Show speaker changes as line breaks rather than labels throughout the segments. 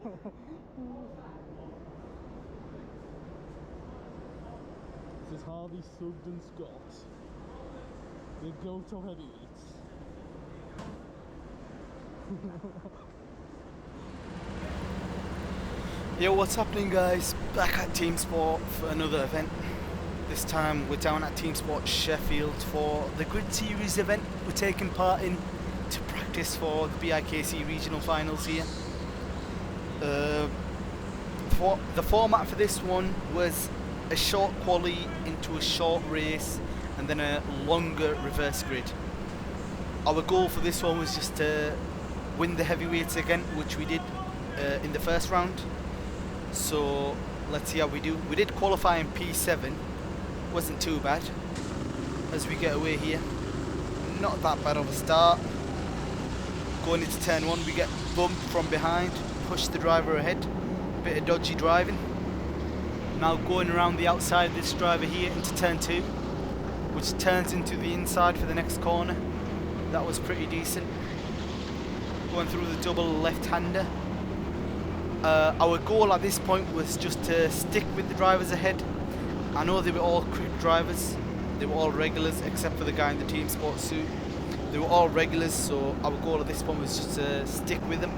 This is Harvey, Sugden, Scott. The GOAT of heavyweights.
Yo, what's happening, guys? Back at TeamSport for another event. This time we're down at TeamSport Sheffield for the Grid Series event we're taking part in to practice for the BIKC regional finals here. The format for this one was a short quali into a short race and then a longer reverse grid. Our goal for this one was just to win the heavyweights again, which we did in the first round. So let's see how we do. We did qualify in P7, wasn't too bad. As we get away here, not that bad of a start. Going into turn 1, we get bumped from behind, push the driver ahead, bit of dodgy driving. Now going around the outside of this driver here into turn 2, which turns into the inside for the next corner. That was pretty decent. Going through the double left-hander. Our goal at this point was just to stick with the drivers ahead. I know they were all quick drivers, they were all regulars except for the guy in the TeamSport suit. They were all regulars, so our goal at this point was just to stick with them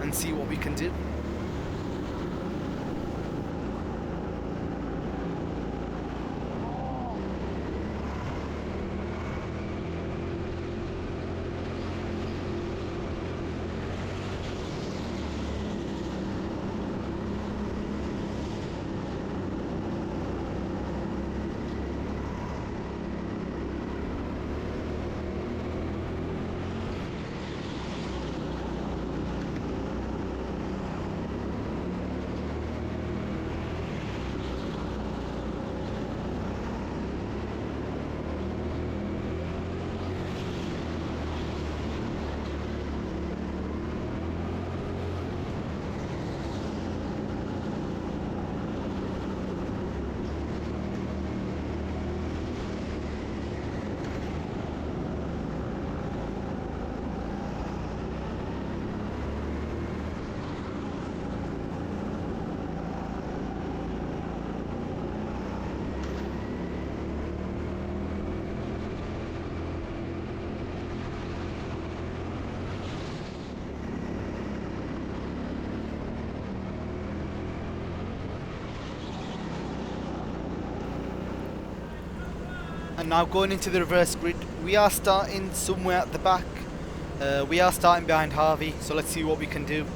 and see what we can do. And now going into the reverse grid, we are starting somewhere at the back. We are starting behind Harvey, so let's see what we can do.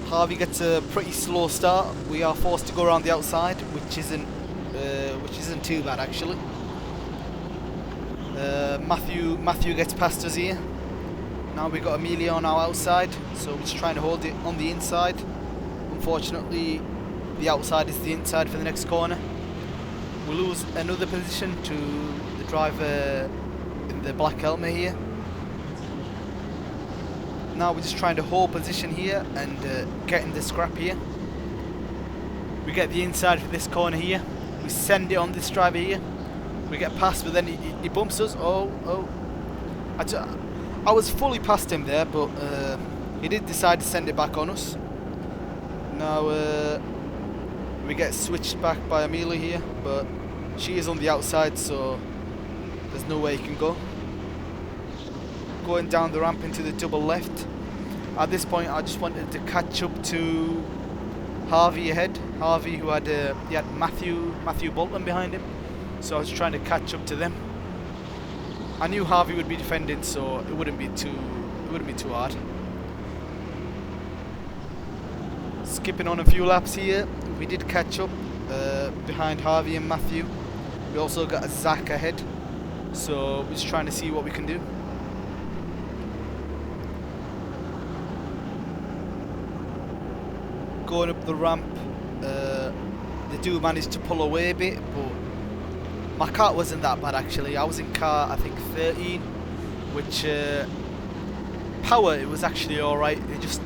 Harvey gets a pretty slow start. We are forced to go around the outside, which isn't too bad actually. Matthew gets past us here. Now we've got Amelia on our outside, so we're just trying to hold it on the inside. Unfortunately, the outside is the inside for the next corner. We lose another position to the driver in the black helmet here. Now we're just trying to hold position here and get in the scrap here. We get the inside for this corner here. We send it on this driver here. We get past, but then he bumps us. Oh. I was fully past him there, but he did decide to send it back on us. Now we get switched back by Amelia here, but she is on the outside, so there's no way he can go. Going down the ramp into the double left. At this point, I just wanted to catch up to Harvey ahead. Harvey, who had he had Matthew Bolton behind him, so I was trying to catch up to them. I knew Harvey would be defending, so it wouldn't be too hard. Skipping on a few laps here, we did catch up behind Harvey and Matthew. We also got a Zach ahead, so we're just trying to see what we can do. Going up the ramp, they do manage to pull away a bit, but my kart wasn't that bad actually. I was in car, I think 13, which power, it was actually alright. It just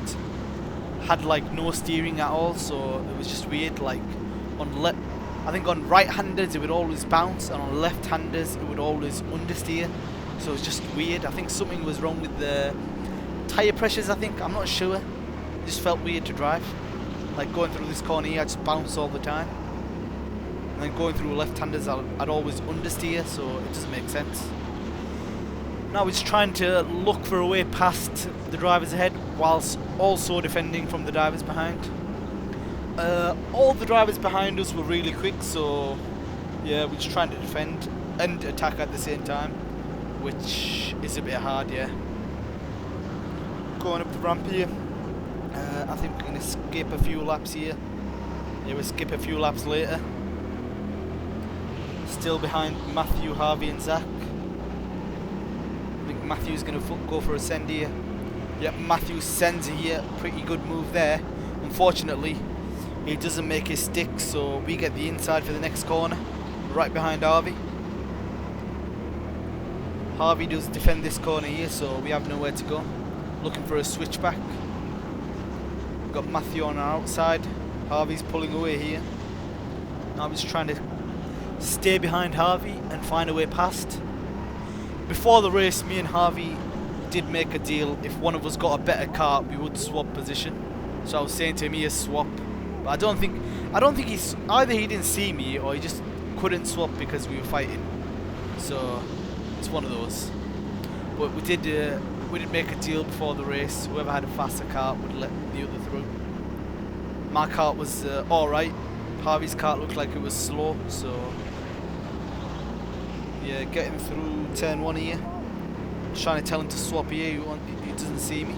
had like no steering at all, so it was just weird. Like I think on right-handers it would always bounce, and on left-handers it would always understeer. So it was just weird. I think something was wrong with the tyre pressures, I think. I'm not sure. It just felt weird to drive. Like going through this corner here, I just bounce all the time. And then going through left-handers, I'd always understeer, so it doesn't make sense. Now we're just trying to look for a way past the drivers ahead, whilst also defending from the drivers behind. All the drivers behind us were really quick, so yeah, we're just trying to defend and attack at the same time, which is a bit hard, yeah. Going up the ramp here. I think we're going to skip a few laps here. Yeah, we'll skip a few laps later. Still behind Matthew, Harvey and Zach. I think Matthew's going to go for a send here. Yep, Matthew sends it here. Pretty good move there. Unfortunately, he doesn't make his stick, so we get the inside for the next corner. Right behind Harvey. Harvey does defend this corner here, so we have nowhere to go. Looking for a switchback. We've got Matthew on our outside. Harvey's pulling away here. Now I'm just trying to stay behind Harvey and find a way past. Before the race, me and Harvey did make a deal. If one of us got a better car, we would swap position. So I was saying to him, "Here, swap." But I don't think he's either he didn't see me or he just couldn't swap because we were fighting. So it's one of those. But we did make a deal before the race. Whoever had a faster car would let the other through. My car was alright. Harvey's car looked like it was slow, so yeah, getting through turn 1 here. Trying to tell him to swap here, he doesn't see me.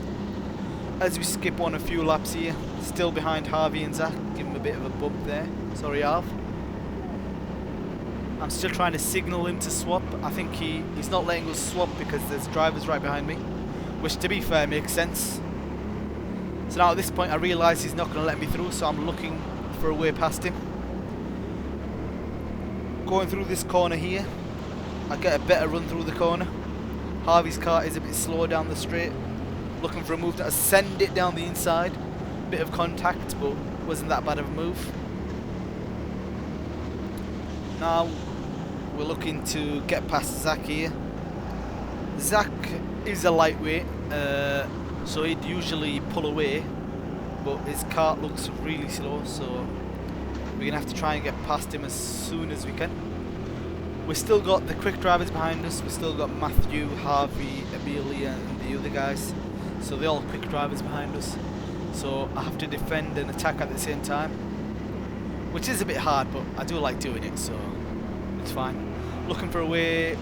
As we skip on a few laps here, still behind Harvey and Zach, give him a bit of a bump there. Sorry, Harv. I'm still trying to signal him to swap. I think he's not letting us swap because there's drivers right behind me, which to be fair makes sense. So now at this point I realise he's not going to let me through, so I'm looking for a way past him. Going through this corner here, I get a better run through the corner. Harvey's car is a bit slower down the straight. Looking for a move to send it down the inside. Bit of contact, but wasn't that bad of a move. Now we're looking to get past Zach here. Zach is a lightweight, so he'd usually pull away, but his kart looks really slow, so we're going to have to try and get past him as soon as we can. We've still got the quick drivers behind us. We've still got Matthew, Harvey, Amelia and the other guys, so they're all quick drivers behind us. So I have to defend and attack at the same time, which is a bit hard, but I do like doing it, so it's fine. Looking for a way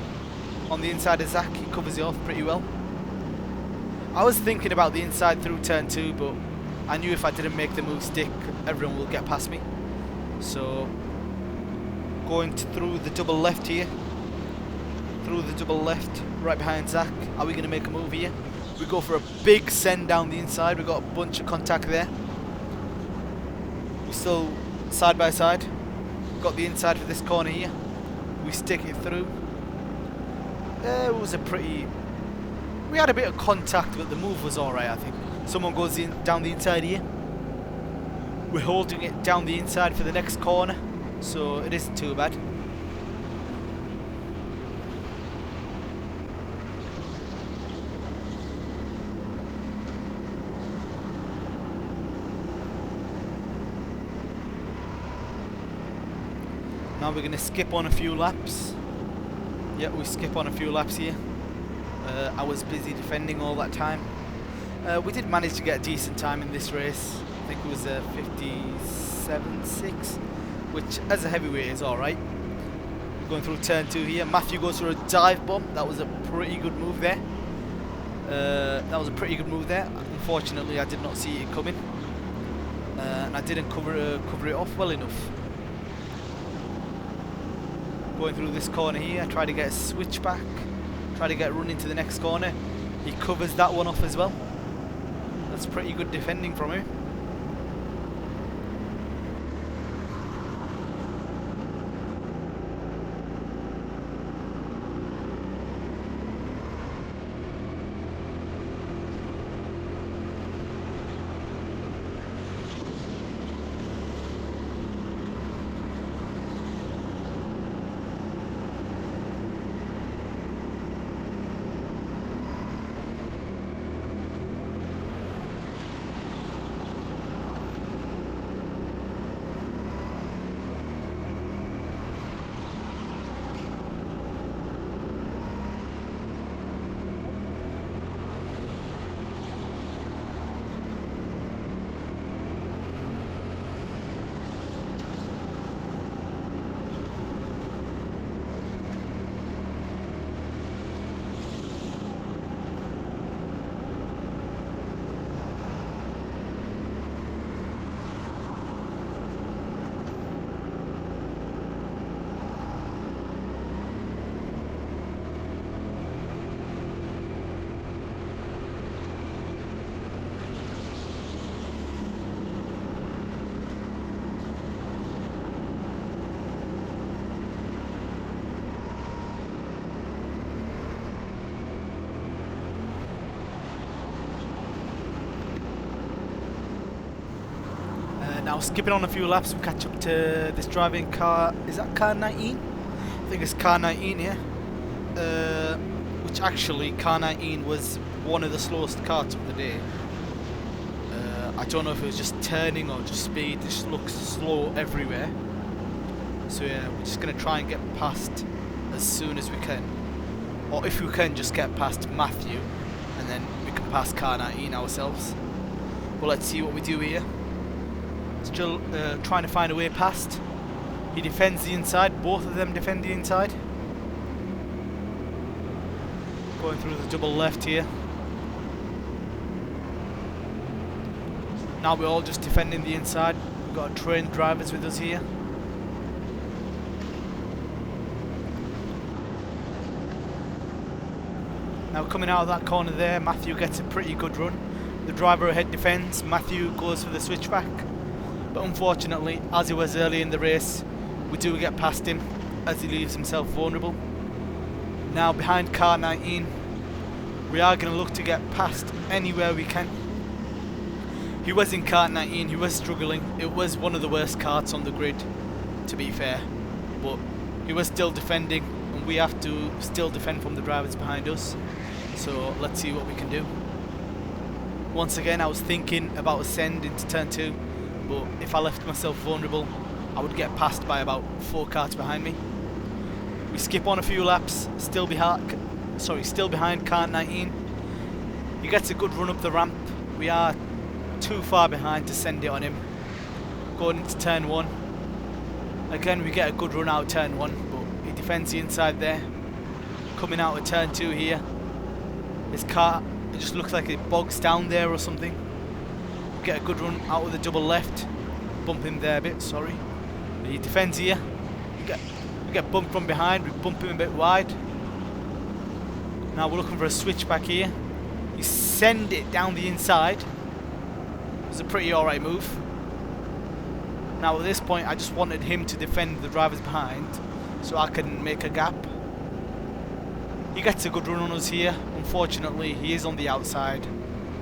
on the inside of Zach. He covers it off pretty well. I was thinking about the inside through turn 2, but I knew if I didn't make the move stick, everyone will get past me. So going through the double left here. Through the double left, right behind Zach. Are we going to make a move here? We go for a big send down the inside. We've got a bunch of contact there. We're still side by side. Got the inside for this corner here. We stick it through. It was a pretty... We had a bit of contact, but the move was alright, I think. Someone goes in down the inside here. We're holding it down the inside for the next corner, so it isn't too bad. Now we're going to skip on a few laps. Yeah, we skip on a few laps here. I was busy defending all that time. We did manage to get a decent time in this race. I think it was a 57.6, which as a heavyweight is alright. Going through turn 2 here. Matthew goes for a dive bomb. That was a pretty good move there. Unfortunately, I did not see it coming. And I didn't cover it off well enough. Going through this corner here, I try to get a switchback, try to get run into the next corner. He covers that one off as well. That's pretty good defending from him. Now skipping on a few laps, we catch up to this driving car. Is that car 19? I think it's car 19 here. Which actually, car 19 was one of the slowest karts of the day. I don't know if it was just turning or just speed. It just looks slow everywhere. So yeah, we're just going to try and get past as soon as we can. Or if we can, just get past Matthew. And then we can pass car 19 ourselves. But let's see what we do here. Still trying to find a way past. He defends the inside. Both of them defend the inside. Going through the double left here. Now we're all just defending the inside. We've got trained drivers with us here. Now coming out of that corner there, Matthew gets a pretty good run. The driver ahead defends. Matthew goes for the switchback. But unfortunately, as he was early in the race, we do get past him as he leaves himself vulnerable. Now behind car 19, we are going to look to get past anywhere we can. He was in car 19, he was struggling. It was one of the worst karts on the grid, to be fair. But he was still defending, and we have to still defend from the drivers behind us. So let's see what we can do. Once again, I was thinking about a send into turn 2, but if I left myself vulnerable, I would get passed by about 4 karts behind me. We skip on a few laps, still behind car 19. He gets a good run up the ramp. We are too far behind to send it on him. Going into turn 1. Again, we get a good run out of turn 1, but he defends the inside there. Coming out of turn 2 here. His car, it just looks like it bogs down there or something. Get a good run out of the double left. Bump him there a bit, sorry. He defends here. We get bumped from behind, we bump him a bit wide. Now we're looking for a switchback here. You send it down the inside. It's a pretty alright move. Now at this point I just wanted him to defend the drivers behind so I can make a gap. He gets a good run on us here. Unfortunately he is on the outside.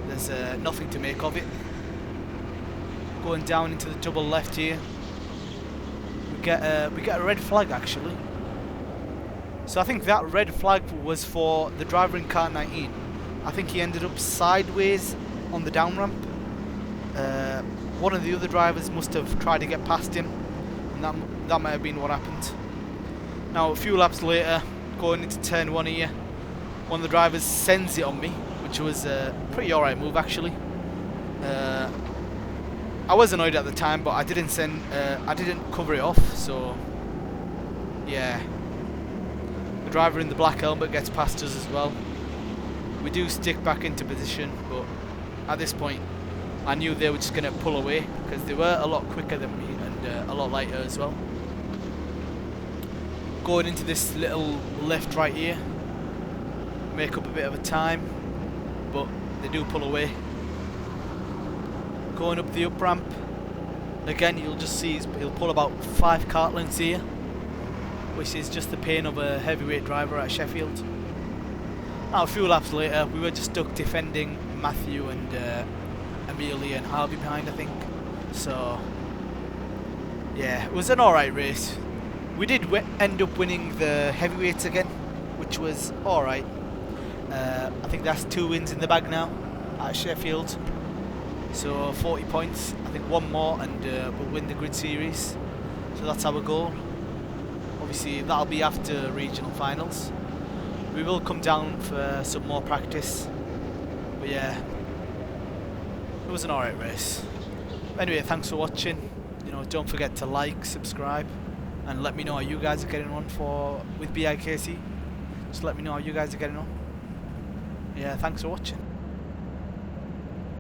There's nothing to make of it. Going down into the double left here. We get a red flag actually. So I think that red flag was for the driver in car 19. I think he ended up sideways on the down ramp. One of the other drivers must have tried to get past him, and that might have been what happened. Now a few laps later, going into turn 1 here, one of the drivers sends it on me, which was a pretty alright move actually. I was annoyed at the time, but I didn't cover it off, so yeah. The driver in the black helmet gets past us as well. We do stick back into position, but at this point I knew they were just going to pull away because they were a lot quicker than me and a lot lighter as well. Going into this little left right here, make up a bit of a time, but they do pull away. Going up the up ramp, again you'll just see he'll pull about 5 kart lengths here, which is just the pain of a heavyweight driver at Sheffield. Now a few laps later, we were just stuck defending Matthew and Amelia and Harvey behind, I think. So yeah, it was an alright race. We did end up winning the heavyweights again, which was alright. I think that's 2 wins in the bag now at Sheffield. So 40 points, I think 1 more and we'll win the grid series. So that's our goal. Obviously that'll be after regional finals. We will come down for some more practice. But yeah, it was an alright race. Anyway, thanks for watching. You know, don't forget to like, subscribe, and let me know how you guys are getting on with BIKC. Just let me know how you guys are getting on. Yeah, thanks for watching.